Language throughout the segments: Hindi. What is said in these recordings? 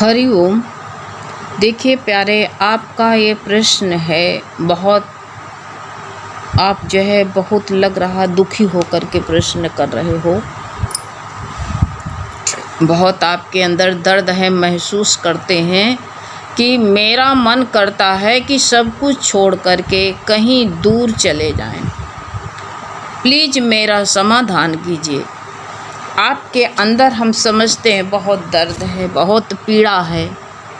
हरि ओम। देखिए प्यारे, आपका ये प्रश्न है बहुत, आप जो है बहुत लग रहा दुखी होकर के प्रश्न कर रहे हो। बहुत आपके अंदर दर्द है, महसूस करते हैं कि मेरा मन करता है कि सब कुछ छोड़ करके कहीं दूर चले जाएं। प्लीज़ मेरा समाधान कीजिए। आपके अंदर हम समझते हैं बहुत दर्द है, बहुत पीड़ा है।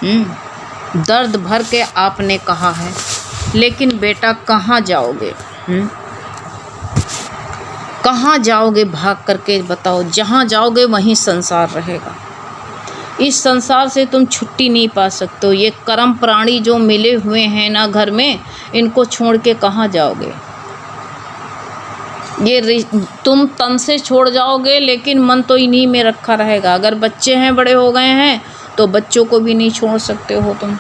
दर्द भर के आपने कहा है, लेकिन बेटा कहाँ जाओगे? कहाँ जाओगे भाग करके? बताओ। जहाँ जाओगे वहीं संसार रहेगा। इस संसार से तुम छुट्टी नहीं पा सकते हो। ये कर्म प्राणी जो मिले हुए हैं ना घर में, इनको छोड़ के कहाँ जाओगे? ये तुम तन से छोड़ जाओगे, लेकिन मन तो इन्हीं में रखा रहेगा। अगर बच्चे हैं, बड़े हो गए हैं, तो बच्चों को भी नहीं छोड़ सकते हो तुम।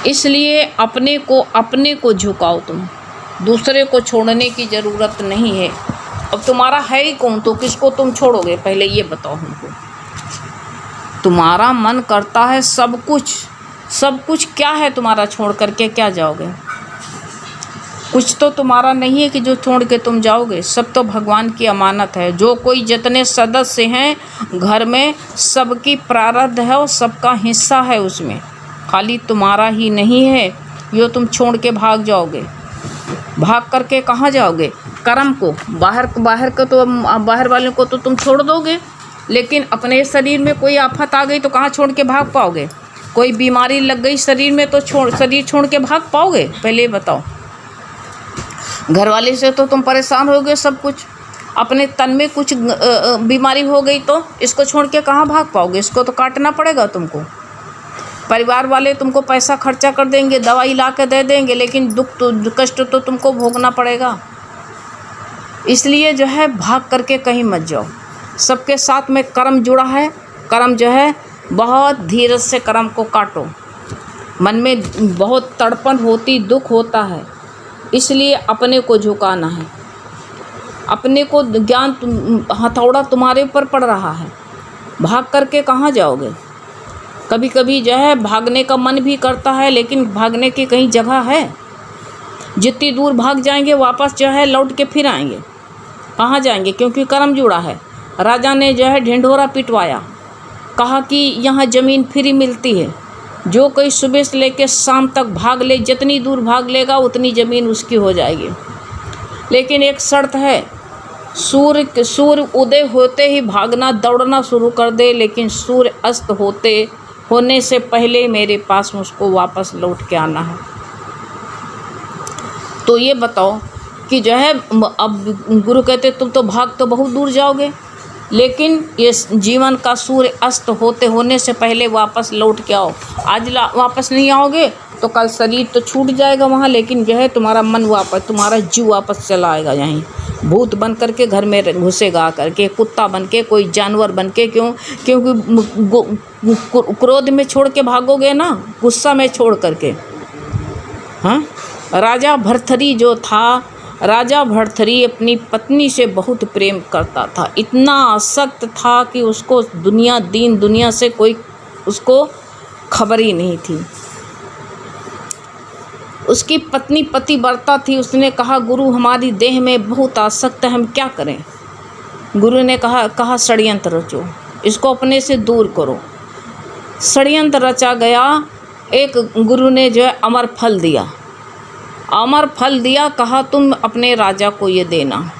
इसलिए अपने को झुकाओ तुम। दूसरे को छोड़ने की ज़रूरत नहीं है। अब तुम्हारा है ही कौन, तो किसको तुम छोड़ोगे? पहले ये बताओ हमको। तुम्हारा मन करता है सब कुछ क्या है तुम्हारा? छोड़ करके क्या जाओगे? कुछ तो तुम्हारा नहीं है कि जो छोड़ के तुम जाओगे। सब तो भगवान की अमानत है। जो कोई जितने सदस्य हैं घर में, सबकी प्रारब्ध है और सबका हिस्सा है उसमें। खाली तुम्हारा ही नहीं है जो तुम छोड़ के भाग जाओगे। भाग करके कहाँ जाओगे? कर्म को, बाहर वालों को तो तुम छोड़ दोगे, लेकिन अपने शरीर में कोई आफत आ गई तो कहाँ छोड़ के भाग पाओगे? कोई बीमारी लग गई शरीर में तो शरीर छोड़ के भाग पाओगे? पहले बताओ। घर वाले से तो तुम परेशान हो गए सब कुछ। अपने तन में कुछ बीमारी हो गई तो इसको छोड़ के कहाँ भाग पाओगे? इसको तो काटना पड़ेगा तुमको। परिवार वाले तुमको पैसा खर्चा कर देंगे, दवाई ला के दे देंगे, लेकिन कष्ट तो तुमको भोगना पड़ेगा। इसलिए जो है भाग करके कहीं मत जाओ। सबके साथ में कर्म जुड़ा है। कर्म जो है बहुत धीरज से कर्म को काटो। मन में बहुत तड़पन होती, दुख होता है, इसलिए अपने को झुकाना है। अपने को ज्ञान हथौड़ा तुम्हारे ऊपर पड़ रहा है। भाग करके कहाँ जाओगे? कभी कभी जो है भागने का मन भी करता है, लेकिन भागने की कहीं जगह है? जितनी दूर भाग जाएंगे वापस जो है लौट के फिर आएंगे। कहाँ जाएंगे? क्योंकि कर्म जुड़ा है। राजा ने जो है ढिंढोरा पिटवाया, कहा कि यहाँ ज़मीन फ्री मिलती है। जो कोई सुबह से लेकर शाम तक भाग ले, जितनी दूर भाग लेगा उतनी ज़मीन उसकी हो जाएगी। लेकिन एक शर्त है, सूर्य उदय होते ही भागना, दौड़ना शुरू कर दे, लेकिन सूर्य अस्त होने से पहले मेरे पास उसको वापस लौट के आना है। तो ये बताओ कि जो है अब गुरु कहते तुम तो भाग तो बहुत दूर जाओगे, लेकिन ये जीवन का सूर्य अस्त होने से पहले वापस लौट के आओ। आज वापस नहीं आओगे तो कल शरीर तो छूट जाएगा वहाँ, लेकिन जो है तुम्हारा मन वापस, तुम्हारा जीव वापस चला आएगा। यहीं भूत बन करके घर में घुसेगा करके, कुत्ता बन के, कोई जानवर बन के। क्योंकि क्रोध में छोड़ के भागोगे ना, गुस्सा में छोड़ करके। हाँ, राजा भर्तृहरि जो था, राजा भर्तृहरि अपनी पत्नी से बहुत प्रेम करता था। इतना आसक्त था कि उसको दुनिया से कोई उसको खबर ही नहीं थी। उसकी पत्नी पतिव्रता थी। उसने कहा गुरु हमारी देह में बहुत आसक्त है, हम क्या करें? गुरु ने कहा षड्यंत्र रचो, इसको अपने से दूर करो। षड्यंत्र रचा गया। एक गुरु ने जो है अमर फल दिया। अमर फल दिया, कहा तुम अपने राजा को ये देना।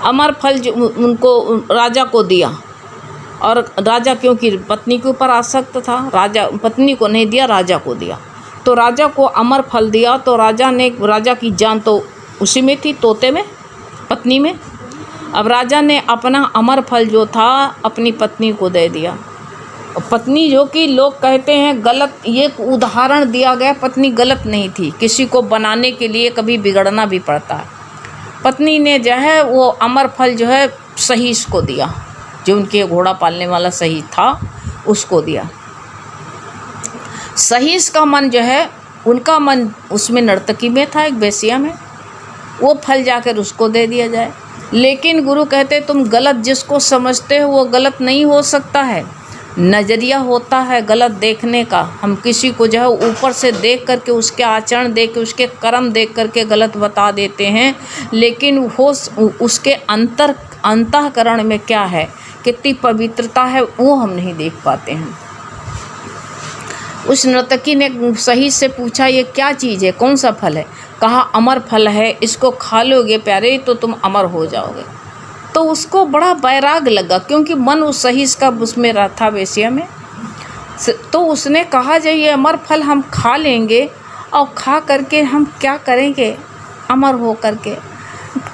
अमर फल जो उनको राजा को दिया, और राजा क्योंकि पत्नी के ऊपर आसक्त था, राजा पत्नी को नहीं दिया, राजा को दिया। तो राजा को अमर फल दिया, तो राजा की जान तो उसी में थी, तोते में, पत्नी में। अब राजा ने अपना अमर फल जो था अपनी पत्नी को दे दिया। पत्नी जो कि लोग कहते हैं गलत, ये उदाहरण दिया गया, पत्नी गलत नहीं थी। किसी को बनाने के लिए कभी बिगड़ना भी पड़ता है। पत्नी ने जो है वो अमर फल जो है सहीश को दिया, जो उनके घोड़ा पालने वाला सहीश था उसको दिया। सहीश का मन जो है, उनका मन उसमें नर्तकी में था, एक बेसिया में। वो फल जाकर उसको दे दिया जाए। लेकिन गुरु कहते तुम गलत जिसको समझते हो वो गलत नहीं हो सकता है। नज़रिया होता है गलत देखने का। हम किसी को जो है ऊपर से देख करके उसके आचरण देख के उसके कर्म देख करके गलत बता देते हैं, लेकिन वो उसके अंतःकरण में क्या है, कितनी पवित्रता है, वो हम नहीं देख पाते हैं। उस नर्तकी ने सही से पूछा ये क्या चीज़ है, कौन सा फल है? कहा अमर फल है, इसको खा लोगे प्यारे तो तुम अमर हो जाओगे। तो उसको बड़ा बैराग लगा, क्योंकि मन उस सही का उसमें रहा था वेश्या में। तो उसने कहा जो ये अमर फल हम खा लेंगे और खा करके हम क्या करेंगे अमर हो करके,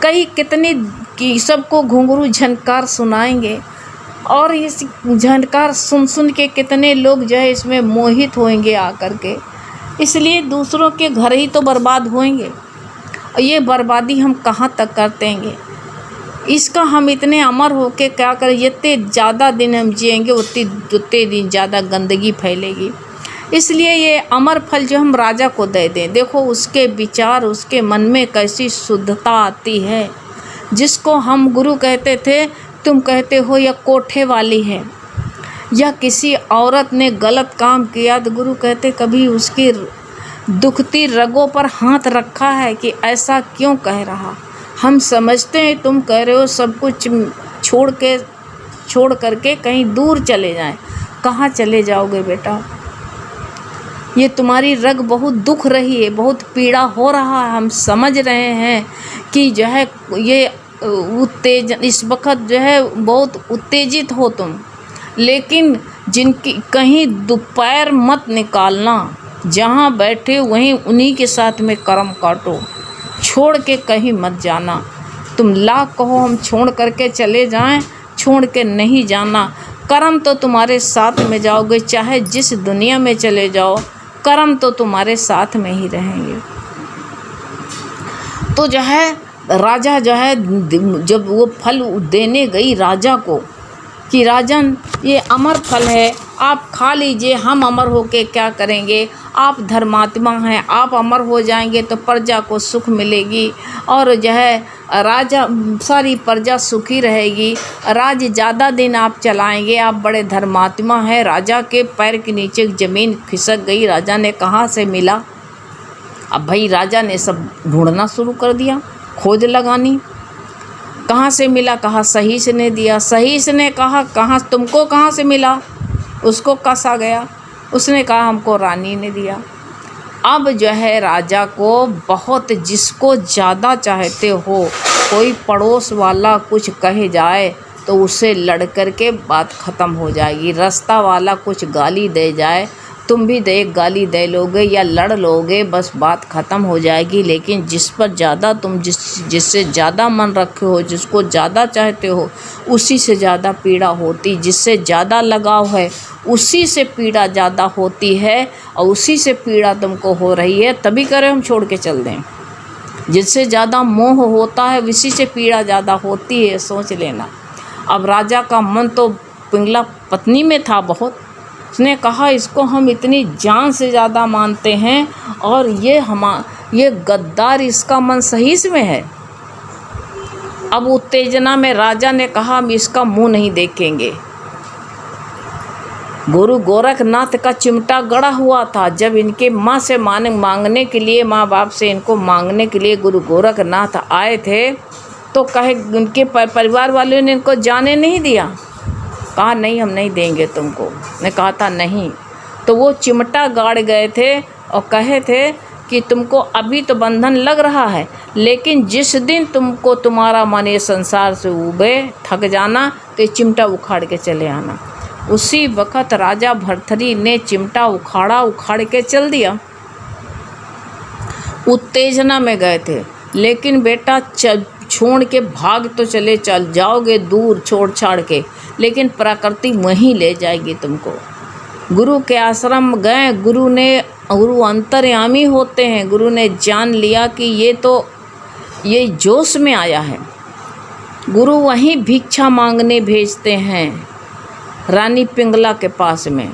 कई कितनी की सबको घुंघरू झनकार सुनाएंगे, और इस झनकार सुन सुन के कितने लोग जो है इसमें मोहित होंगे आकर के, इसलिए दूसरों के घर ही तो बर्बाद होंगे। और ये बर्बादी हम कहाँ तक करतेंगे, इसका हम इतने अमर होके क्या करें, जितने ज़्यादा दिन हम जिएंगे उतने दिन ज़्यादा गंदगी फैलेगी। इसलिए ये अमर फल जो हम राजा को दे दें, देखो उसके विचार, उसके मन में कैसी शुद्धता आती है। जिसको हम गुरु कहते थे, तुम कहते हो या कोठे वाली है, या किसी औरत ने गलत काम किया तो गुरु कहते कभी उसकी दुखती रगों पर हाथ रखा है कि ऐसा क्यों कह रहा। हम समझते हैं तुम कह रहे हो सब कुछ छोड़ करके कहीं दूर चले जाएं। कहाँ चले जाओगे बेटा, ये तुम्हारी रग बहुत दुख रही है, बहुत पीड़ा हो रहा है। हम समझ रहे हैं कि जो है ये उत्तेजन इस वक्त जो है बहुत उत्तेजित हो तुम, लेकिन जिनकी कहीं दोपहर मत निकालना, जहाँ बैठे वहीं उन्हीं के साथ में कर्म काटो, छोड़ के कहीं मत जाना। तुम लाख कहो हम छोड़ करके चले जाएं, छोड़ के नहीं जाना। कर्म तो तुम्हारे साथ में जाओगे, चाहे जिस दुनिया में चले जाओ, कर्म तो तुम्हारे साथ में ही रहेंगे। तो जो है राजा जो है जब वो फल देने गई राजा को कि राजन ये अमर फल है, आप खा लीजिए, हम अमर होके क्या करेंगे, आप धर्मात्मा हैं, आप अमर हो जाएंगे तो प्रजा को सुख मिलेगी, और जो है राजा सारी प्रजा सुखी रहेगी, राज्य ज़्यादा दिन आप चलाएंगे, आप बड़े धर्मात्मा हैं। राजा के पैर के नीचे ज़मीन खिसक गई। राजा ने कहाँ से मिला, अब भाई राजा ने सब ढूंढना शुरू कर दिया, खोज लगानी, कहाँ से मिला, कहा सही से ने दिया। सही से ने कहा कहाँ तुमको कहाँ से मिला, उसको कसा गया, उसने कहा हमको रानी ने दिया। अब जो है राजा को बहुत, जिसको ज़्यादा चाहते हो, कोई पड़ोस वाला कुछ कहे जाए तो उससे लड़ कर के बात ख़त्म हो जाएगी। रास्ता वाला कुछ गाली दे जाए, तुम भी एक गाली दे लोगे या लड़ लोगे, बस बात ख़त्म हो जाएगी। लेकिन जिस पर ज़्यादा तुम जिससे ज़्यादा मन रखे हो, जिसको ज़्यादा चाहते हो, उसी से ज़्यादा पीड़ा होती। जिससे ज़्यादा लगाव है उसी से पीड़ा ज़्यादा होती है, और उसी से पीड़ा तुमको हो रही है, तभी करें हम छोड़ के चल दें। जिससे ज़्यादा मोह होता है उसी से पीड़ा ज़्यादा होती है, सोच लेना। अब राजा का मन तो पिंगला पत्नी में था बहुत। उसने कहा इसको हम इतनी जान से ज़्यादा मानते हैं, और ये गद्दार, इसका मन सही में है। अब उत्तेजना में राजा ने कहा हम इसका मुंह नहीं देखेंगे। गुरु गोरखनाथ का चिमटा गड़ा हुआ था। जब इनके माँ से मांगने के लिए, माँ बाप से इनको मांगने के लिए गुरु गोरखनाथ आए थे, तो कहे उनके परिवार वालों ने इनको जाने नहीं दिया। कहा नहीं हम नहीं देंगे तुमको। ने कहा था नहीं। तो वो चिमटा गाड़ गए थे और कहे थे कि तुमको अभी तो बंधन लग रहा है, लेकिन जिस दिन तुमको तुम्हारा मन ये संसार से उबे, थक जाना, तो ये चिमटा उखाड़ के चले आना। उसी वक़्त राजा भर्तृहरि ने चिमटा उखाड़ के चल दिया। उत्तेजना में गए थे, लेकिन बेटा छोड़ के भाग तो चल जाओगे दूर छोड़ छाड़ के, लेकिन प्रकृति वहीं ले जाएगी तुमको। गुरु के आश्रम गए, गुरु अंतर्यामी होते हैं। गुरु ने जान लिया कि ये जोश में आया है। गुरु वहीं भिक्षा मांगने भेजते हैं रानी पिंगला के पास में,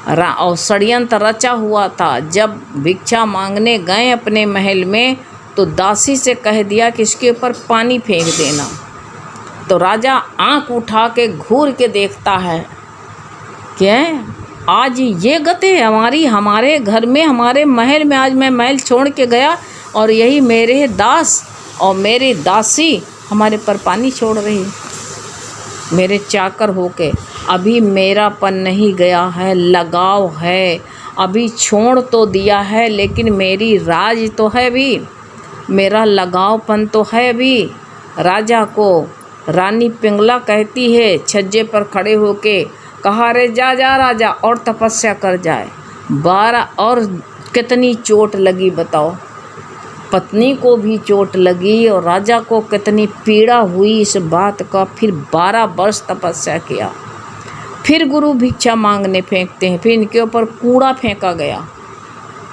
और षड्यंत्र रचा हुआ था। जब भिक्षा मांगने गए अपने महल में, तो दासी से कह दिया कि इसके ऊपर पानी फेंक देना। तो राजा आंख उठा के घूर के देखता है क्या है, आज ये गति है हमारी, हमारे घर में, हमारे महल में। आज मैं महल छोड़ के गया और यही मेरे दास और मेरी दासी हमारे पर पानी छोड़ रही, मेरे चाकर होके। अभी मेरापन नहीं गया है, लगाव है। अभी छोड़ तो दिया है लेकिन मेरी राज तो है भी, मेरा लगावपन तो है भी। राजा को रानी पिंगला कहती है छज्जे पर खड़े होके, कहा रे जा जा राजा और तपस्या कर जाए। 12 और कितनी चोट लगी बताओ, पत्नी को भी चोट लगी और राजा को कितनी पीड़ा हुई इस बात का। फिर 12 वर्ष तपस्या किया, फिर गुरु भिक्षा मांगने फेंकते हैं, फिर इनके ऊपर कूड़ा फेंका गया।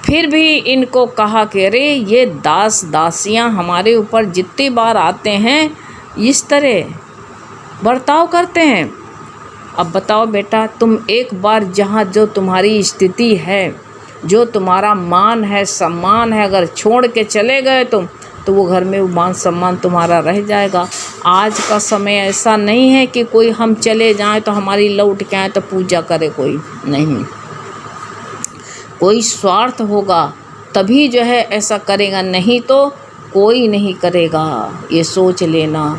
फिर भी इनको कहा कि अरे ये दास दासियां हमारे ऊपर जितनी बार आते हैं इस तरह बर्ताव करते हैं। अब बताओ बेटा, तुम एक बार जहाँ जो तुम्हारी स्थिति है, जो तुम्हारा मान है, सम्मान है, अगर छोड़ के चले गए तुम, तो वो घर में वो मान सम्मान तुम्हारा रह जाएगा। आज का समय ऐसा नहीं है कि कोई हम चले जाएं तो हमारी लौट के आए तो पूजा करे, कोई नहीं। कोई स्वार्थ होगा तभी जो है ऐसा करेगा, नहीं तो कोई नहीं करेगा। ये सोच लेना,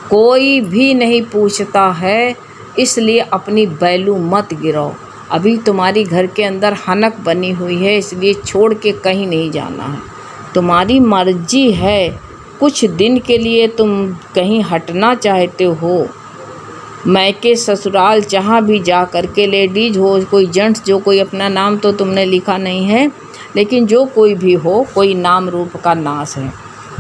कोई भी नहीं पूछता है, इसलिए अपनी बैलू मत गिराओ। अभी तुम्हारी घर के अंदर हनक बनी हुई है, इसलिए छोड़ के कहीं नहीं जाना है। तुम्हारी मर्जी है, कुछ दिन के लिए तुम कहीं हटना चाहते हो, मैके ससुराल जहाँ भी जा कर के, लेडीज हो कोई जेंट्स, जो कोई अपना नाम तो तुमने लिखा नहीं है, लेकिन जो कोई भी हो, कोई नाम रूप का नाश है।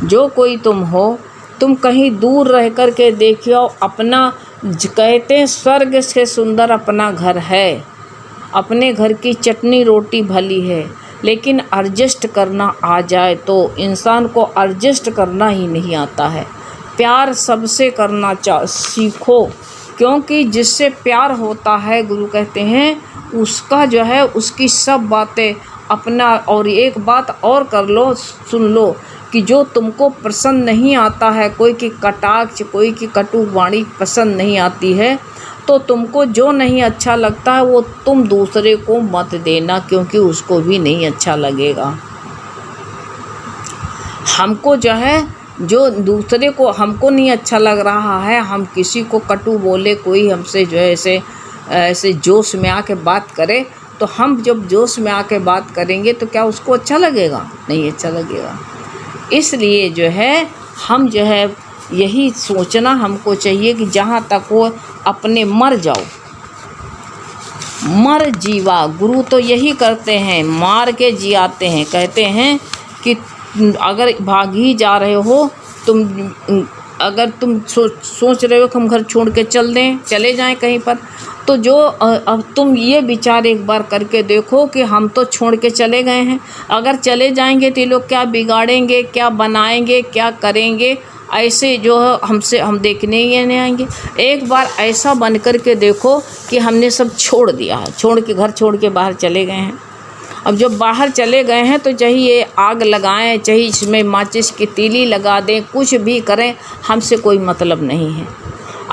जो कोई तुम हो, तुम कहीं दूर रह कर के देखियो अपना, कहते हैं स्वर्ग से सुंदर अपना घर है, अपने घर की चटनी रोटी भली है, लेकिन एडजस्ट करना आ जाए तो इंसान को एडजस्ट करना ही नहीं आता है। प्यार सबसे करना सीखो, क्योंकि जिससे प्यार होता है, गुरु कहते हैं उसका जो है, उसकी सब बातें अपना। और एक बात और कर लो, सुन लो, कि जो तुमको पसंद नहीं आता है, कोई की कटाक्ष, कोई की कटु वाणी पसंद नहीं आती है, तो तुमको जो नहीं अच्छा लगता है वो तुम दूसरे को मत देना, क्योंकि उसको भी नहीं अच्छा लगेगा। हमको जो है, जो दूसरे को हमको नहीं अच्छा लग रहा है, हम किसी को कटु बोले, कोई हमसे जो है ऐसे जोश में आके बात करे, तो हम जब जोश में आके बात करेंगे तो क्या उसको अच्छा लगेगा? नहीं अच्छा लगेगा। इसलिए जो है हम जो है यही सोचना हमको चाहिए कि जहाँ तक हो अपने मर जाओ, मर जीवा। गुरु तो यही करते हैं, मार के जियाते हैं। कहते हैं कि अगर भाग ही जा रहे हो तुम, अगर तुम सोच रहे हो कि हम घर छोड़ के चले जाएं कहीं पर, तो जो अब तुम ये विचार एक बार करके देखो कि हम तो छोड़ के चले गए हैं, अगर चले जाएंगे तो ये लोग क्या बिगाड़ेंगे, क्या बनाएंगे, क्या करेंगे, ऐसे जो हमसे हम देखने ही नहीं आएंगे। एक बार ऐसा बन कर के देखो कि हमने सब छोड़ दिया है, छोड़ के घर छोड़ के बाहर चले गए हैं। अब जब बाहर चले गए हैं तो चाहे ये आग लगाएं, चाहे इसमें माचिस की तीली लगा दें, कुछ भी करें, हमसे कोई मतलब नहीं है।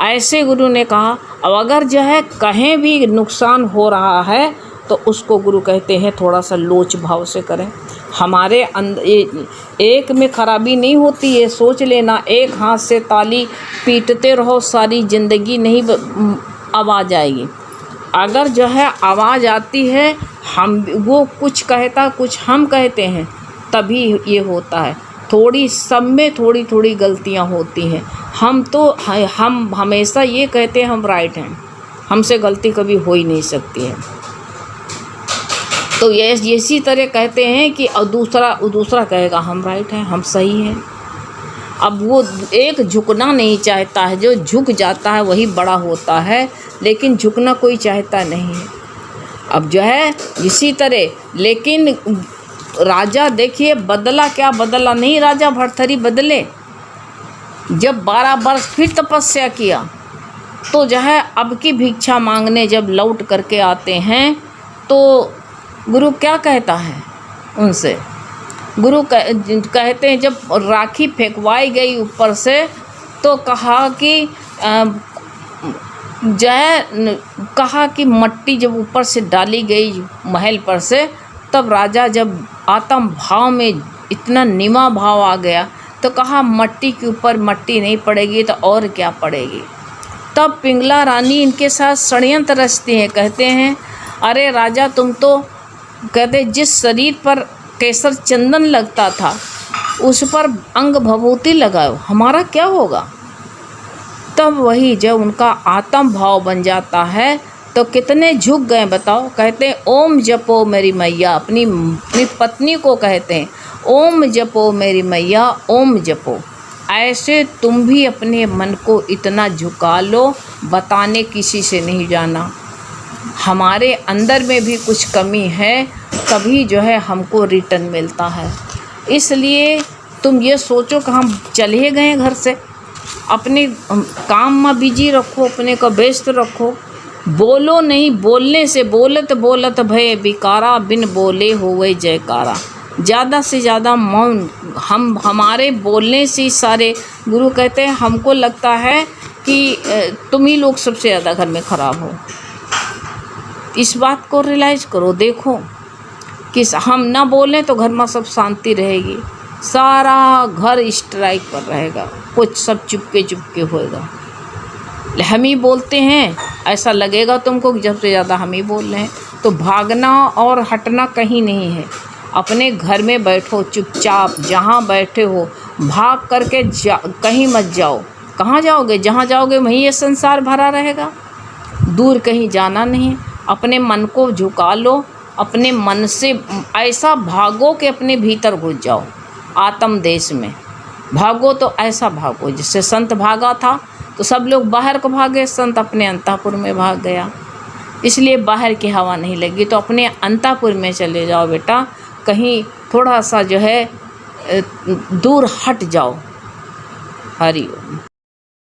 ऐसे गुरु ने कहा। अब अगर जो है कहीं भी नुकसान हो रहा है तो उसको गुरु कहते हैं थोड़ा सा लोच भाव से करें। हमारे अंदर एक में खराबी नहीं होती है, सोच लेना। एक हाथ से ताली पीटते रहो सारी ज़िंदगी नहीं आवाज़ आएगी। अगर जो है आवाज़ आती है, हम वो कुछ कहता कुछ हम कहते हैं, तभी ये होता है। थोड़ी सब में थोड़ी थोड़ी गलतियां होती हैं। हम हमेशा ये कहते हैं हम राइट हैं, हमसे गलती कभी हो ही नहीं सकती है। तो ये इसी तरह कहते हैं कि दूसरा कहेगा हम राइट हैं, हम सही हैं। अब वो एक झुकना नहीं चाहता है, जो झुक जाता है वही बड़ा होता है, लेकिन झुकना कोई चाहता नहीं है। अब जो है इसी तरह, लेकिन राजा देखिए बदला क्या, बदला नहीं राजा भर्तृहरि बदले। जब 12 वर्ष फिर तपस्या किया तो जो है अब की भिक्षा मांगने जब लौट करके आते हैं तो गुरु क्या कहता है उनसे? गुरु कहते हैं, जब राखी फेंकवाई गई ऊपर से तो कहा कि कहा कि मट्टी जब ऊपर से डाली गई महल पर से, तब राजा जब आत्म भाव में इतना निमा भाव आ गया तो कहा मट्टी के ऊपर मट्टी नहीं पड़ेगी तो और क्या पड़ेगी। तब पिंगला रानी इनके साथ षड्यंत्र रचती हैं, कहते हैं अरे राजा तुम तो कहते जिस शरीर पर केसर चंदन लगता था उस पर अंग भभूति लगाओ, हमारा क्या होगा। तब वही जब उनका आत्म भाव बन जाता है तो कितने झुक गए बताओ। कहते हैं ओम जपो मेरी मैया, अपनी पत्नी को कहते हैं ओम जपो मेरी मैया ओम जपो। ऐसे तुम भी अपने मन को इतना झुका लो, बताने किसी से नहीं जाना। हमारे अंदर में भी कुछ कमी है, तभी जो है हमको रिटर्न मिलता है। इसलिए तुम ये सोचो कि हम चले गए घर से, अपने काम में बिजी रखो, अपने को व्यस्त रखो, बोलो नहीं, बोलने से बोलत बोलत भय बिकारा, बिन बोले होवे जयकारा। ज़्यादा से ज़्यादा मौन, हमारे बोलने से सारे गुरु कहते हैं हमको लगता है कि तुम ही लोग सबसे ज़्यादा घर में ख़राब हो। इस बात को रियलाइज़ करो, देखो कि हम ना बोलें तो घर में सब शांति रहेगी, सारा घर स्ट्राइक पर रहेगा, कुछ सब चुपके चुपके होएगा। हम ही बोलते हैं, ऐसा लगेगा तुमको कि सबसे ज़्यादा हम ही बोल रहे हैं। तो भागना और हटना कहीं नहीं है, अपने घर में बैठो चुपचाप, जहाँ बैठे हो भाग करके कहीं मत जाओ। कहाँ जाओगे? जहाँ जाओगे वहीं ये संसार भरा रहेगा, दूर कहीं जाना नहीं। अपने मन को झुका लो, अपने मन से ऐसा भागो कि अपने भीतर घुस जाओ, आत्म देश में भागो। तो ऐसा भागो जिससे संत भागा था तो सब लोग बाहर को भागे, संत अपने अंतःपुर में भाग गया। इसलिए बाहर की हवा नहीं लगी तो अपने अंतःपुर में चले जाओ बेटा, कहीं थोड़ा सा जो है दूर हट जाओ। हरि ओम।